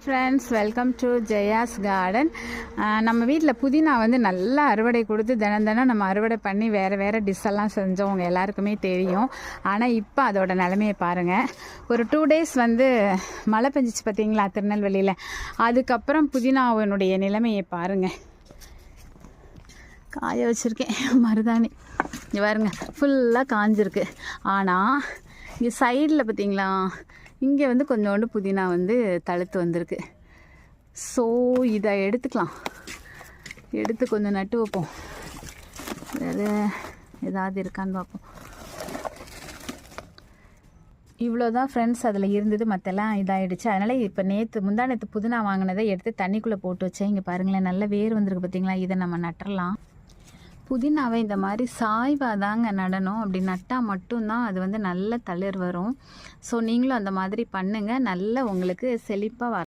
Friends, welcome to Jaya's garden. நம்ம வீட்டில் புதினா வந்து நல்லா அறுவடை கொடுத்து தினம் நம்ம அறுவடை பண்ணி வேறு டிஷ்ஷெல்லாம் செஞ்சவங்க எல்லாருக்குமே தெரியும். ஆனால் இப்போ அதோட நிலைமையை பாருங்கள். ஒரு 2 days வந்து மழை பெஞ்சிச்சு பார்த்தீங்களா திருநெல்வேலியில். அதுக்கப்புறம் புதினாவினுடைய நிலைமையை பாருங்கள். காய வச்சுருக்கேன் மருதாணி, இங்கே பாருங்க ஃபுல்லாக காஞ்சிருக்கு. ஆனால் இங்கே சைடில் பார்த்தீங்களா, இங்கே வந்து கொஞ்சோண்டு புதினா வந்து தழுத்து வந்திருக்கு. ஸோ இதை எடுத்துக்கலாம், எடுத்து கொஞ்சம் நட்டு வைப்போம். வேறு ஏதாவது இருக்கான்னு பார்ப்போம். இவ்வளோதான் ஃப்ரெண்ட்ஸ் அதில் இருந்தது, மற்றெல்லாம் இதாகிடுச்சு. அதனால் இப்போ முந்தானத்து புதினா வாங்கினதை எடுத்து தண்ணிக்குள்ளே போட்டு வச்சேன். இங்கே பாருங்களேன், நல்ல வேர் வந்திருக்கு பார்த்தீங்களா. இதை நம்ம நட்டுறலாம். புதினாவை இந்த மாதிரி சாய்வாக தாங்க நடணும். அப்படி நட்டால் மட்டும்தான் அது வந்து நல்ல தளிர் வரும். ஸோ நீங்களும் அந்த மாதிரி பண்ணுங்கள், நல்ல உங்களுக்கு செழிப்பாக வரும்.